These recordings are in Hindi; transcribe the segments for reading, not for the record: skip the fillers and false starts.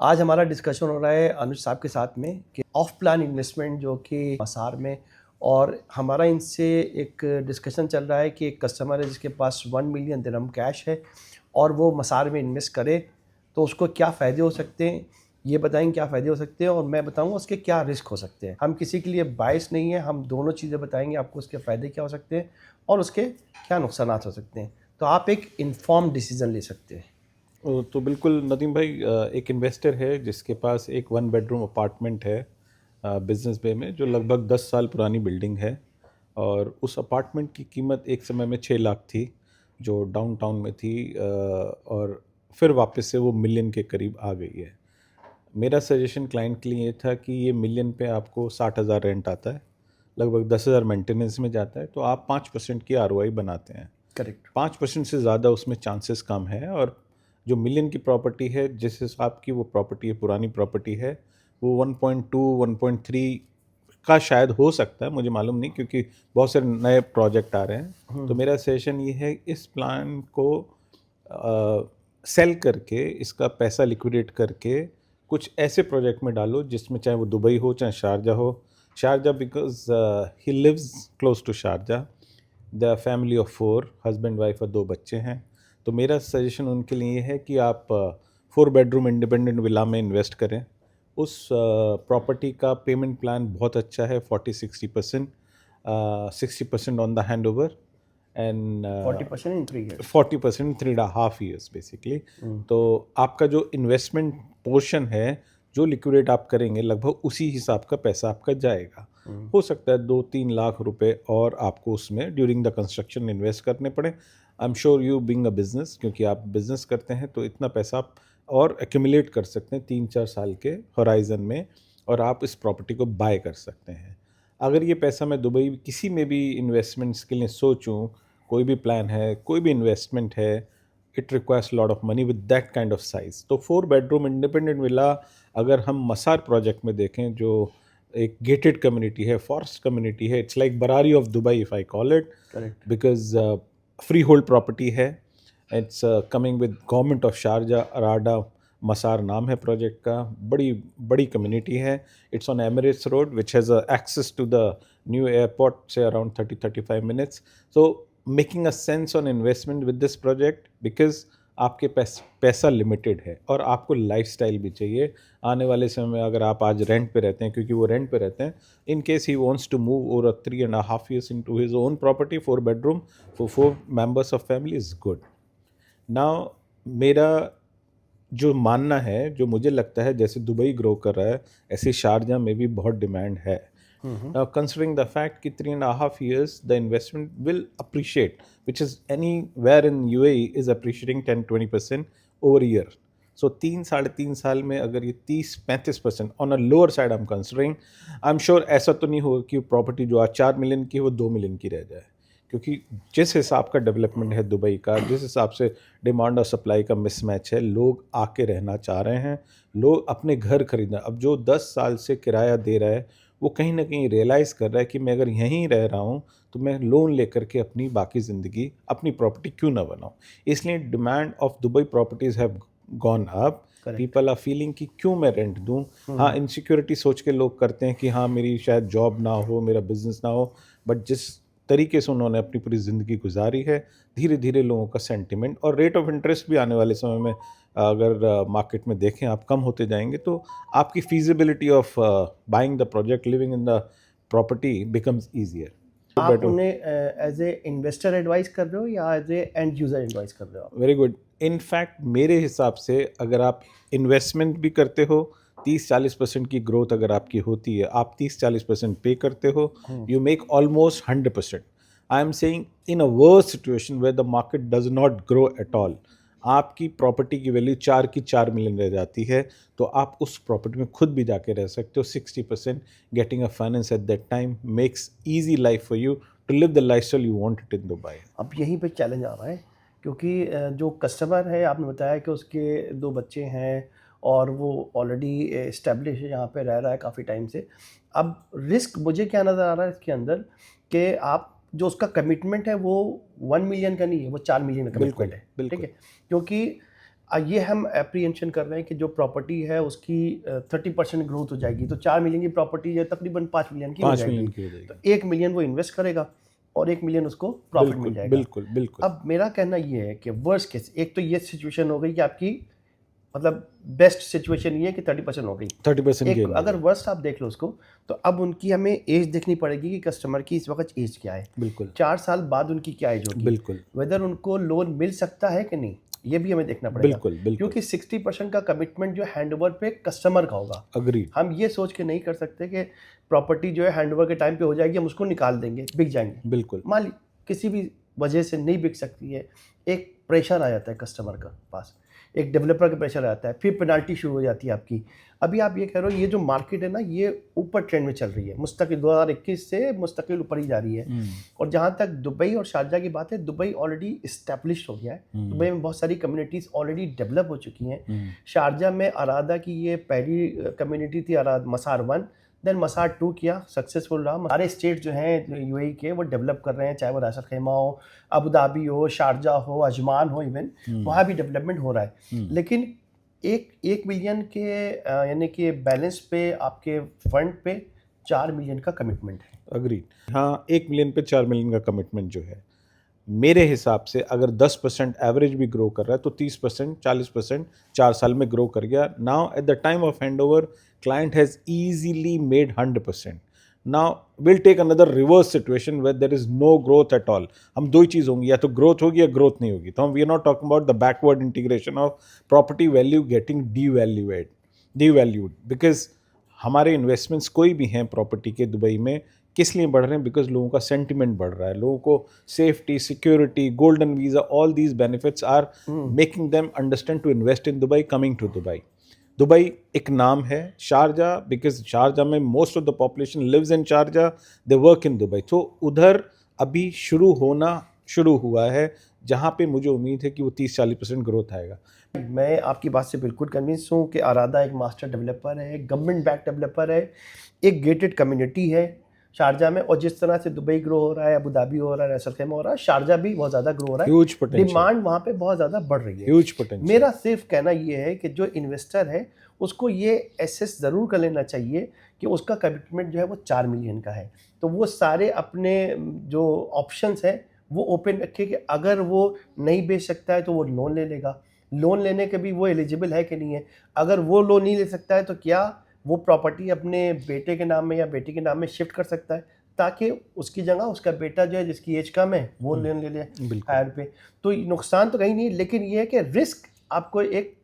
आज हमारा डिस्कशन हो रहा है अनुज साहब के साथ में कि ऑफ प्लान इन्वेस्टमेंट जो कि मसार में, और हमारा इनसे एक डिस्कशन चल रहा है कि एक कस्टमर है जिसके पास 1 मिलियन दिरहम कैश है और वो मसार में इन्वेस्ट करे तो उसको क्या फ़ायदे हो सकते हैं, ये बताएंगे क्या फ़ायदे हो सकते हैं और मैं बताऊंगा उसके क्या रिस्क हो सकते हैं। हम किसी के लिए बायस नहीं है, हम दोनों चीज़ें बताएंगे आपको, उसके फ़ायदे क्या हो सकते हैं और उसके क्या नुकसान हो सकते हैं, तो आप एक इन्फॉर्म डिसीज़न ले सकते हैं। तो बिल्कुल नदीम भाई, एक इन्वेस्टर है जिसके पास एक 1 बेडरूम अपार्टमेंट है बिजनेस बे में, जो लगभग 10 साल पुरानी बिल्डिंग है। और उस अपार्टमेंट की कीमत एक समय में 6 लाख थी, जो डाउनटाउन में थी, और फिर वापस से वो मिलियन के करीब आ गई है। मेरा सजेशन क्लाइंट के लिए ये था कि ये मिलियन पे आपको 60,000 रेंट आता है, लगभग 10,000 मेंटेनेंस में जाता है, तो आप 5% की आरओआई बनाते हैं। करेक्ट। 5% से ज़्यादा उसमें चांसेस कम है। और जो मिलियन की प्रॉपर्टी है, जिस हिसाब की वो प्रॉपर्टी है, पुरानी प्रॉपर्टी है, वो 1.2 1.3 का शायद हो सकता है, मुझे मालूम नहीं, क्योंकि बहुत सारे नए प्रोजेक्ट आ रहे हैं। तो मेरा सजेशन ये है, इस प्लान को सेल करके, इसका पैसा लिक्विडेट करके कुछ ऐसे प्रोजेक्ट में डालो जिसमें चाहे वो दुबई हो चाहे शारजा हो। Sharjah because he lives close to Sharjah. The family of 4, husband wife और 2 बच्चे हैं। तो मेरा सजेशन उनके लिए ये है कि आप 4 बेडरूम इंडिपेंडेंट विला में इन्वेस्ट करें। उस प्रॉपर्टी का पेमेंट प्लान बहुत अच्छा है, 40-60%, 60% on the hand over and 40% in 3 years। 40% 3.5 years basically. तो आपका जो इन्वेस्टमेंट पोर्शन है, जो लिक्विडेट आप करेंगे, लगभग उसी हिसाब का पैसा आपका जाएगा। हो सकता है 2-3 लाख रुपए और आपको उसमें ड्यूरिंग द कंस्ट्रक्शन इन्वेस्ट करने पड़े। I am sure you being a business, क्योंकि आप बिजनेस करते हैं, तो इतना पैसा आप और एक्यूमुलेट कर सकते हैं 3-4 साल के होराइजन में, और आप इस प्रॉपर्टी को बाय कर सकते हैं। अगर ये पैसा मैं दुबई किसी में भी इन्वेस्टमेंट्स के लिए सोचूं, कोई भी प्लान है, कोई भी इन्वेस्टमेंट है, it requires lot of money with that kind of size. तो 4 बेडरूम इंडिपेंडेंट विला अगर हम मसार प्रोजेक्ट में देखें, जो एक गेटेड कम्युनिटी है, फॉरेस्ट कम्युनिटी है, it's like Barari of Dubai if I call it, correct. Because free hold property है। It's coming with government of Sharjah, Arada Masaar नाम है प्रोजेक्ट का। बड़ी बड़ी कम्युनिटी है। It's on Emirates road which has access to the new airport से around 30-35 minutes. So making a sense on investment with this project, because आपके पैसा लिमिटेड है और आपको लाइफस्टाइल भी चाहिए। आने वाले समय में अगर आप आज रेंट पे रहते हैं, क्योंकि वो रेंट पे रहते हैं, in case he wants to move over 3.5 years into his own property, 4 bedroom for 4 members of family is good. Now मेरा जो मानना है, जो मुझे लगता है, जैसे दुबई ग्रो कर रहा है, ऐसे शारजा में भी बहुत डिमांड है। Now, considering the कि 3.5 years, the investment will appreciate, which is anywhere in UAE is appreciating 10-20% over a year. So 3-3.5 साल में अगर ये 30-35% on a lower side I am considering, I am sure ऐसा तो नहीं होगा कि प्रॉपर्टी जो आज 4 मिलियन की है वो 2 मिलियन की रह जाए। क्योंकि जिस हिसाब का डेवलपमेंट है दुबई का, जिस हिसाब से डिमांड और सप्लाई का मिसमैच है, लोग आके रहना चाह रहे हैं, लोग अपने घर खरीदना। अब जो 10 साल से किराया दे रहा है, वो कहीं ना कहीं रियलाइज़ कर रहा है कि मैं अगर यहीं रह रहा हूँ तो मैं लोन लेकर के अपनी बाकी ज़िंदगी अपनी प्रॉपर्टी क्यों ना बनाऊँ। इसलिए demand of Dubai properties have gone up. Correct. People are feeling कि क्यों मैं रेंट दूँ। हाँ, इनसिक्योरिटी सोच के लोग करते हैं कि हाँ मेरी शायद जॉब ना हो, मेरा बिजनेस ना हो, बट जिस तरीके से उन्होंने अपनी पूरी ज़िंदगी गुजारी है, धीरे धीरे लोगों का सेंटिमेंट और रेट ऑफ इंटरेस्ट भी आने वाले समय में, अगर मार्केट में देखें आप, कम होते जाएंगे, तो आपकी feasibility of buying the project, living in the property becomes easier. आप उन्हें एज ए इन्वेस्टर एडवाइस कर रहे हो या as a end user advice कर रहे हो आप? Very good. इनफैक्ट मेरे हिसाब से अगर आप इन्वेस्टमेंट भी करते हो, 30-40% की ग्रोथ अगर आपकी होती है, आप 30-40% पे करते हो, you make almost 100%। I am saying in a worst situation where the market does not grow at all, आपकी प्रॉपर्टी की वैल्यू 4 रह जाती है, तो आप उस प्रॉपर्टी में खुद भी जाके रह सकते हो। 60% getting a finance at that time makes easy life for you to live the life style you want it in Dubai. अब यहीं पे चैलेंज आ रहा है, क्योंकि जो कस्टमर है, आपने बताया कि उसके 2 बच्चे हैं और वो ऑलरेडी एस्टेब्लिश है, यहाँ पे रह रहा है काफ़ी टाइम से। अब रिस्क मुझे क्या नज़र आ रहा है इसके अंदर, कि आप जो उसका कमिटमेंट है वो 1 मिलियन का नहीं है, वो 4 मिलियन का कमिटमेंट बिल्कुल है। ठीक बिल्कुल। है? क्योंकि ये हम एप्रीहेंशन कर रहे हैं कि जो प्रॉपर्टी है उसकी 30% ग्रोथ हो जाएगी, तो 4 मिलियन की प्रॉपर्टी है तकरीबन 5 मिलियन की हो 5 जाएगी। मिलियन की हो जाएगी। तो 1 मिलियन वो इन्वेस्ट करेगा और 1 मिलियन उसको प्रॉफिट मिल बिल्कुल जाएगा। बिल्कुल बिल्कुल। अब मेरा कहना ये है कि वर्स्ट केस, एक तो ये सिचुएशन हो गई कि आपकी मतलब बेस्ट सिचुएशन ये है कि 30% हो गई। 30% एक गेन अगर वर्स्ट आप देख लो उसको, तो अब उनकी हमें एज देखनी पड़ेगी कि कस्टमर की इस वक्त एज क्या है, बिल्कुल 4 साल बाद उनकी क्या एज होगी, बिल्कुल वेदर उनको लोन मिल सकता है कि नहीं, ये भी हमें देखना पड़ेगा। बिल्कुल बिल्कुल। क्योंकि 60% का कमिटमेंट जो हैंडओवर पे कस्टमर का होगा। अग्रीड। हम ये सोच के नहीं कर सकते कि प्रॉपर्टी जो है हैंडओवर के टाइम पे हो जाएगी, हम उसको निकाल देंगे, बिक जाएंगे। बिल्कुल मान ली किसी भी वजह से नहीं बिक सकती है, एक प्रेशर आ जाता है कस्टमर का पास, एक डेवलपर का प्रेशर आ जाता है, फिर पेनाल्टी शुरू हो जाती है आपकी। अभी आप ये कह रहे हो ये जो मार्केट है ना, ये ऊपर ट्रेंड में चल रही है, मुस्तकिल 2021 से मुस्तकिल ऊपर ही जा रही है। और जहाँ तक दुबई और शारजा की बात है, दुबई ऑलरेडी इस्टेब्लिश हो गया है। दुबई में बहुत सारी कम्युनिटीज़ ऑलरेडी डेवलप हो चुकी हैं। शारजा में अरादा की ये पहली कम्युनिटी थी, अरादा मसार 1, देन मसार 2 किया, सक्सेसफुल रहा। सारे स्टेट जो हैं यूएई के वो डेवलप कर रहे हैं, चाहे वो रास अल खैमा हो, अबू धाबी हो, शारजा हो, अजमान हो, इवन वहाँ भी डेवलपमेंट हो रहा है। लेकिन एक मिलियन के यानी कि बैलेंस पे आपके फंड पे 4 मिलियन का कमिटमेंट है। अग्रीड। हाँ, 1 मिलियन पे 4 मिलियन का कमिटमेंट जो है, मेरे हिसाब से अगर 10% एवरेज भी ग्रो कर रहा है तो 30% 40% 4 साल में ग्रो कर गया। Now at the time of handover client has easily made 100%। Now will take another reverse situation where there is no growth at all. हम दो ही चीज़ होंगी, या तो ग्रोथ होगी या ग्रोथ नहीं होगी। तो हम we are not talking about the backward integration of property value getting devalued because हमारे इन्वेस्टमेंट्स कोई भी हैं प्रॉपर्टी के दुबई में किस लिए बढ़ रहे हैं? बिकॉज लोगों का सेंटिमेंट बढ़ रहा है, लोगों को safety, security, golden visa, all these benefits are making them understand to invest in Dubai, coming to Dubai. Dubai एक नाम है, शारजा बिकॉज शारजा में most of the population lives in Sharjah, they work in Dubai. तो उधर अभी शुरू हुआ है, जहाँ पे मुझे उम्मीद है कि वो 30-40% ग्रोथ आएगा। मैं आपकी बात से बिल्कुल कन्विंस हूँ कि अरादा एक मास्टर डेवलपर है, गवर्नमेंट बैक डेवलपर है, एक गेटेड कम्युनिटी है शारजा में। और जिस तरह से दुबई ग्रो हो रहा है, अबू धाबी हो रहा है, रास अल खैमा हो रहा है, शारजा भी बहुत ज़्यादा ग्रो हो रहा है। ह्यूज पोटेंशियल, डिमांड वहाँ पे बहुत ज़्यादा बढ़ रही है। Huge potential. मेरा सिर्फ कहना ये है कि जो इन्वेस्टर है उसको ये एसेस ज़रूर कर लेना चाहिए कि उसका कमिटमेंट जो है वो 4 मिलियन का है। तो वो सारे अपने जो ऑप्शंस हैं वो ओपन रखे कि अगर वो नहीं बेच सकता है तो वो लोन ले लेगा। लोन लेने के भी वो एलिजिबल है कि नहीं है। अगर वो लोन नहीं ले सकता है तो क्या वो प्रॉपर्टी अपने बेटे के नाम में या बेटी के नाम में शिफ्ट कर सकता है, ताकि उसकी जगह उसका बेटा जो है जिसकी एज कम है वो लोन ले ले हायर पे। तो नुकसान तो कहीं नहीं, लेकिन ये है कि रिस्क आपको एक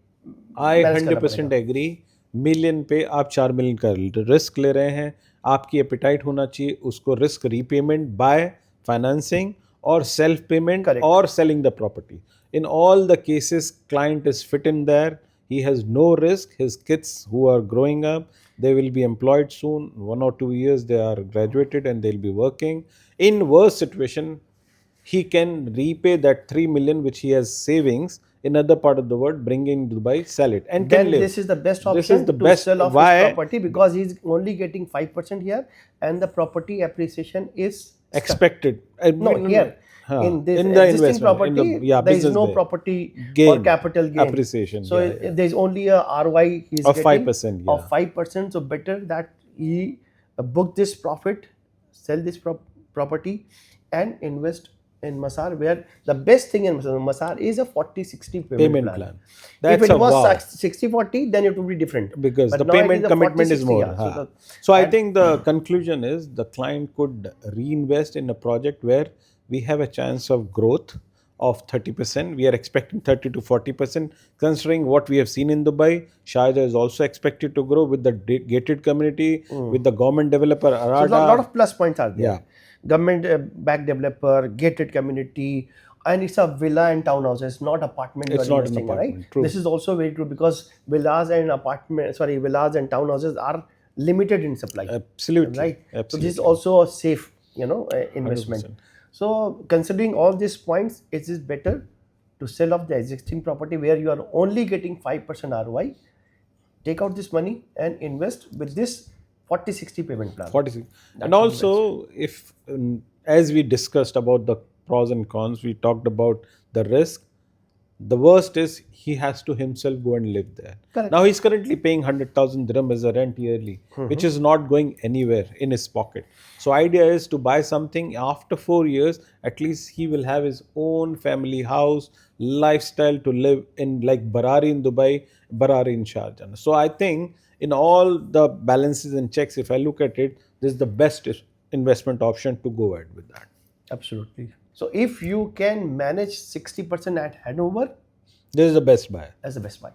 आई 100% एग्री। मिलियन पे आप 4 मिलियन का रिस्क ले रहे हैं, आपकी एपिटाइट होना चाहिए उसको रिस्क रीपेमेंट बाय फाइनेंसिंग और सेल्फ पेमेंट और selling the property. In all the cases, client is fit in there. He has no risk. His kids who are growing up, they will be employed soon. 1 or 2 years, they are graduated and they'll be working. In worst situation, he can repay that 3 million which he has savings in other part of the world, bring in Dubai, sell it, and then can live. this is the best option This is the to best. sell off Why? his property, because he's only getting 5% here and the property appreciation is Expected. no here. In this in the existing investment, property, there is no business property gain, or capital gain appreciation. So there is only a ROI he is of getting 5%. Yeah. of 5%. So better that he book this profit, sell this property, and invest in Masar, where the best thing in Masar is a 40-60 payment plan. That's if it was wow. 60-40, then it would be different. Because but the payment commitment is more. Yeah. So I think the conclusion is the client could reinvest in a project where we have a chance of growth of 30%. We are expecting 30 to 40%. Considering what we have seen in Dubai, Sharjah is also expected to grow with the gated community, with the government developer Arada. So a lot of plus points are there. Yeah. Government back developer, gated community, and it's a villa and townhouses, not apartment. It's not an apartment. Right? True. This is also very true, because villas and villas and townhouses are limited in supply. Absolutely. Right. Absolutely. So this is also a safe, investment. 100%. So considering all these points, it is better to sell off the existing property where you are only getting 5% ROI. Take out this money and invest with this 40-60 payment plan. 46. And also, if as we discussed about the pros and cons, we talked about the risk. The worst is he has to himself go and live there. Correct. Now he's currently paying 100,000 dirham as a rent yearly, which is not going anywhere in his pocket. So idea is to buy something after 4 years. At least he will have his own family house, lifestyle to live in, like Barari in Dubai, Barari in Sharjah. So I think in all the balances and checks, if I look at it, this is the best investment option to go ahead with that. Absolutely. So if you can manage 60% at handover, This is the best buy. that's the best buy.